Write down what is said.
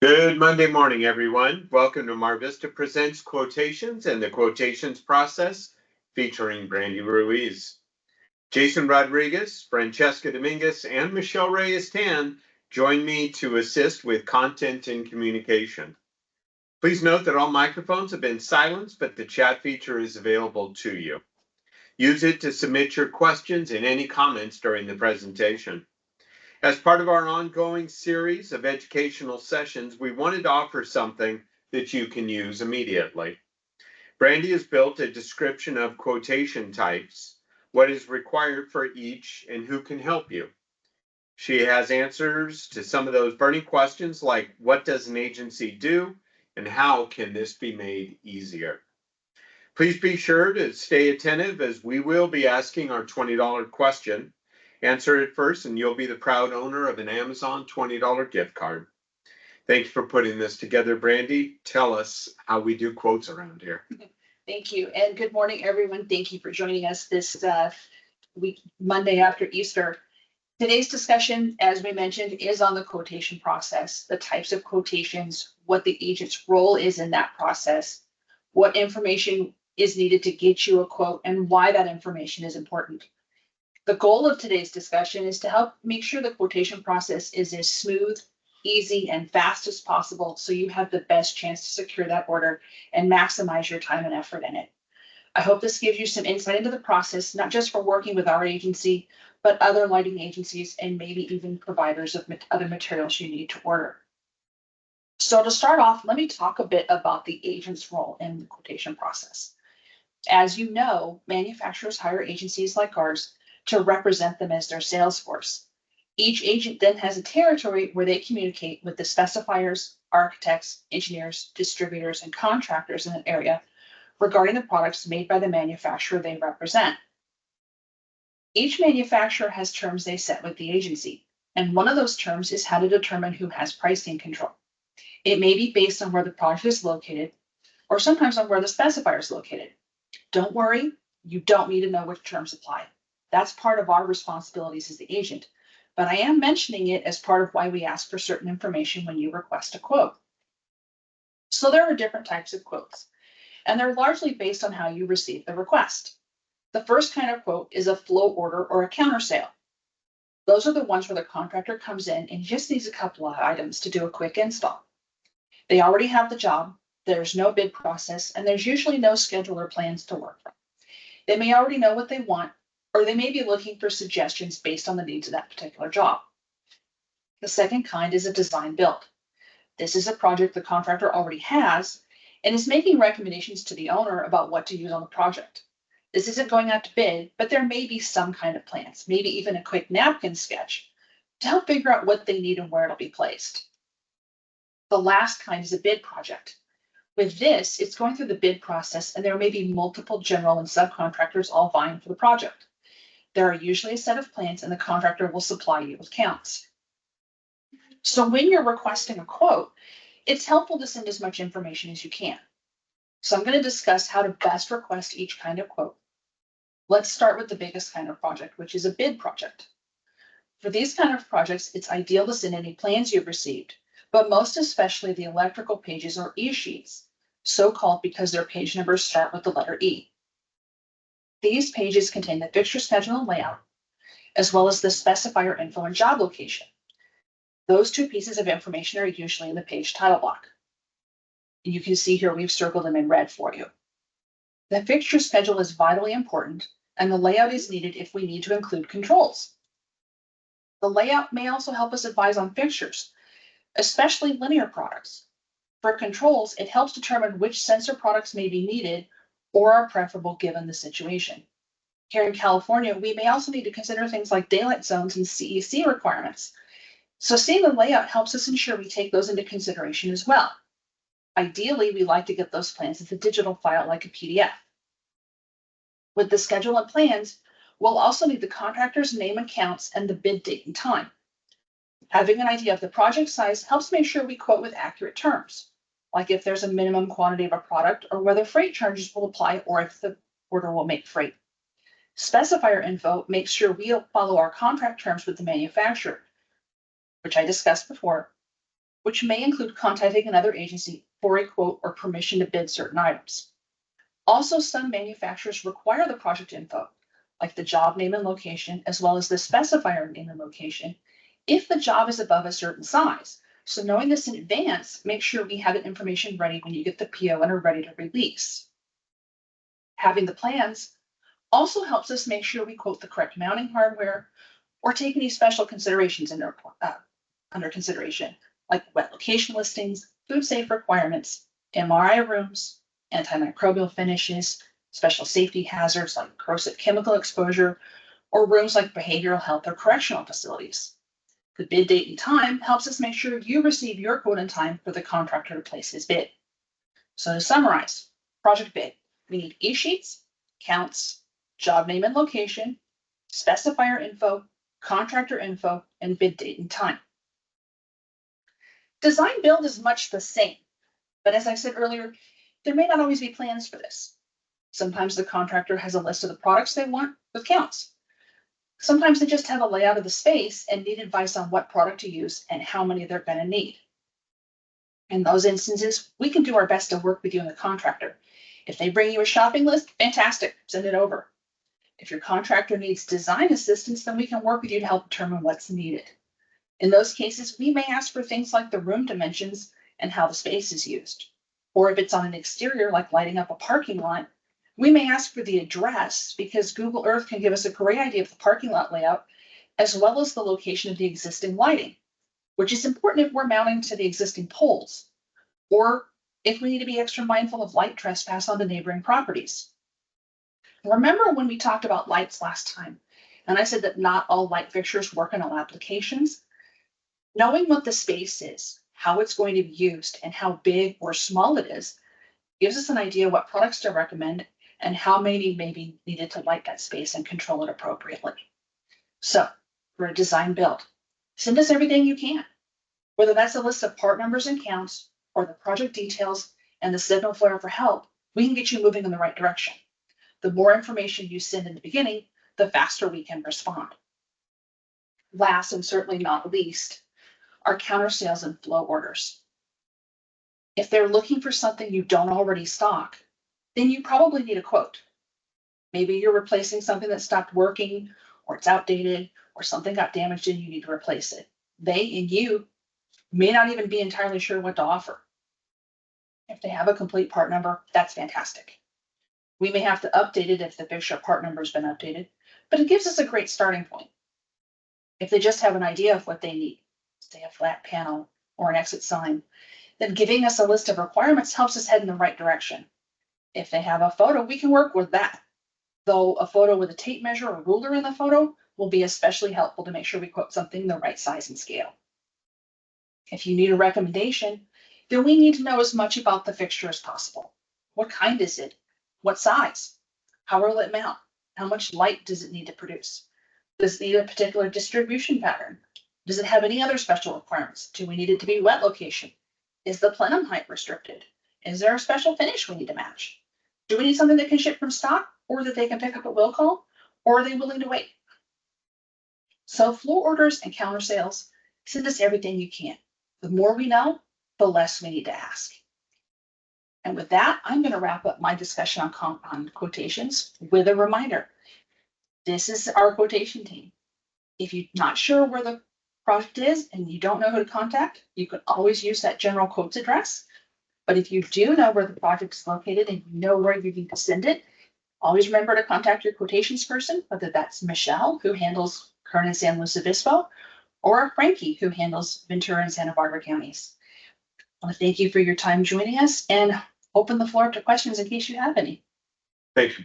Good Monday morning, everyone. Welcome to Mar Vista Presents Quotations and the Quotations process featuring Brandy Ruiz. Jason Rodriguez, Francesca Dominguez, and Michelle Reyes-Tan join me to assist with content and communication. Please note that all microphones have been silenced, but the chat feature is available to you. Use it to submit your questions and any comments during the presentation. As part of our ongoing series of educational sessions, we wanted to offer something that you can use immediately. Brandy has built a description of quotation types, what is required for each, and who can help you. She has answers to some of those burning questions like what does an agency do and how can this be made easier? Please be sure to stay attentive as we will be asking our $20 question. Answer it first and you'll be the proud owner of an Amazon $20 gift card. Thank you for putting this together, Brandy. Tell us how we do quotes around here. Thank you, and good morning, everyone. Thank you for joining us this week, Monday after Easter. Today's discussion, as we mentioned, is on the quotation process, the types of quotations, what the agent's role is in that process, what information is needed to get you a quote, and why that information is important. The goal of today's discussion is to help make sure the quotation process is as smooth, easy, and fast as possible so you have the best chance to secure that order and maximize your time and effort in it. I hope this gives you some insight into the process, not just for working with our agency, but other lighting agencies and maybe even providers of other materials you need to order. So to start off, let me talk a bit about the agent's role in the quotation process. As you know, manufacturers hire agencies like ours to represent them as their sales force. Each agent then has a territory where they communicate with the specifiers, architects, engineers, distributors, and contractors in an area regarding the products made by the manufacturer they represent. Each manufacturer has terms they set with the agency, and one of those terms is how to determine who has pricing control. It may be based on where the product is located, or sometimes on where the specifier is located. Don't worry, you don't need to know which terms apply. That's part of our responsibilities as the agent, but I am mentioning it as part of why we ask for certain information when you request a quote. So there are different types of quotes, and they're largely based on how you receive the request. The first kind of quote is a flow order or a counter sale. Those are the ones where the contractor comes in and just needs a couple of items to do a quick install. They already have the job, there's no bid process, and there's usually no schedule or plans to work from. They may already know what they want, or they may be looking for suggestions based on the needs of that particular job. The second kind is a design build. This is a project the contractor already has and is making recommendations to the owner about what to use on the project. This isn't going out to bid, but there may be some kind of plans, maybe even a quick napkin sketch to help figure out what they need and where it'll be placed. The last kind is a bid project. With this, it's going through the bid process and there may be multiple general and subcontractors all vying for the project. There are usually a set of plans and the contractor will supply you with counts. So when you're requesting a quote, it's helpful to send as much information as you can. So I'm going to discuss how to best request each kind of quote. Let's start with the biggest kind of project, which is a bid project. For these kind of projects, it's ideal to send any plans you've received, but most especially the electrical pages or E-sheets, so called because their page numbers start with the letter E. These pages contain the fixture schedule and layout, as well as the specifier info and job location. Those two pieces of information are usually in the page title block. And you can see here we've circled them in red for you. The fixture schedule is vitally important, and the layout is needed if we need to include controls. The layout may also help us advise on fixtures, especially linear products. For controls, it helps determine which sensor products may be needed or are preferable given the situation. Here in California, we may also need to consider things like daylight zones and CEC requirements. So seeing the layout helps us ensure we take those into consideration as well. Ideally, we like to get those plans as a digital file like a PDF. With the schedule and plans, we'll also need the contractor's name and counts and the bid date and time. Having an idea of the project size helps make sure we quote with accurate terms, like if there's a minimum quantity of a product or whether freight charges will apply or if the order will make freight. Specifier info makes sure we follow our contract terms with the manufacturer, which I discussed before, which may include contacting another agency for a quote or permission to bid certain items. Also, some manufacturers require the project info, like the job name and location, as well as the specifier name and location, if the job is above a certain size. So knowing this in advance, make sure we have the information ready when you get the PO and are ready to release. Having the plans also helps us make sure we quote the correct mounting hardware or take any special considerations under consideration, like wet location listings, food safe requirements, MRI rooms, antimicrobial finishes, special safety hazards like corrosive chemical exposure, or rooms like behavioral health or correctional facilities. The bid date and time helps us make sure you receive your quote in time for the contractor to place his bid. So to summarize, project bid, we need e-sheets, counts, job name and location, specifier info, contractor info, and bid date and time. Design build is much the same, but as I said earlier, there may not always be plans for this. Sometimes the contractor has a list of the products they want with counts. Sometimes they just have a layout of the space and need advice on what product to use and how many they're going to need. In those instances, we can do our best to work with you and the contractor. If they bring you a shopping list, fantastic, send it over. If your contractor needs design assistance, then we can work with you to help determine what's needed. In those cases, we may ask for things like the room dimensions and how the space is used. Or if it's on an exterior, like lighting up a parking lot, we may ask for the address because Google Earth can give us a great idea of the parking lot layout, as well as the location of the existing lighting, which is important if we're mounting to the existing poles, or if we need to be extra mindful of light trespass onto neighboring properties. Remember when we talked about lights last time, and I said that not all light fixtures work in all applications? Knowing what the space is, how it's going to be used, and how big or small it is, gives us an idea what products to recommend and how many may be needed to light that space and control it appropriately. So, for a design build, send us everything you can, whether that's a list of part numbers and counts, or the project details and the signal flare for help. We can get you moving in the right direction. The more information you send in the beginning, the faster we can respond. Last and certainly not least, are counter sales and flow orders. If they're looking for something you don't already stock, then you probably need a quote. Maybe you're replacing something that stopped working, or it's outdated, or something got damaged and you need to replace it. They and you may not even be entirely sure what to offer. If they have a complete part number, that's fantastic. We may have to update it if the fixture part number has been updated, but it gives us a great starting point. If they just have an idea of what they need, say a flat panel or an exit sign, then giving us a list of requirements helps us head in the right direction. If they have a photo, we can work with that, though a photo with a tape measure or ruler in the photo will be especially helpful to make sure we quote something the right size and scale. If you need a recommendation, then we need to know as much about the fixture as possible. What kind is it? What size? How will it mount? How much light does it need to produce? Does it need a particular distribution pattern? Does it have any other special requirements? Do we need it to be wet location? Is the plenum height restricted? Is there a special finish we need to match? Do we need something that can ship from stock or that they can pick up at will call? Or are they willing to wait? So floor orders and counter sales, send us everything you can. The more we know, the less we need to ask. And with that, I'm going to wrap up my discussion on quotations with a reminder. This is our quotation team. If you're not sure where the project is and you don't know who to contact, you can always use that general quotes address. But if you do know where the project is located and you know where you need to send it, always remember to contact your quotations person, whether that's Michelle, who handles Kern and San Luis Obispo, or Frankie, who handles Ventura and Santa Barbara counties. I want to thank you for your time joining us and open the floor up to questions in case you have any. Thank you.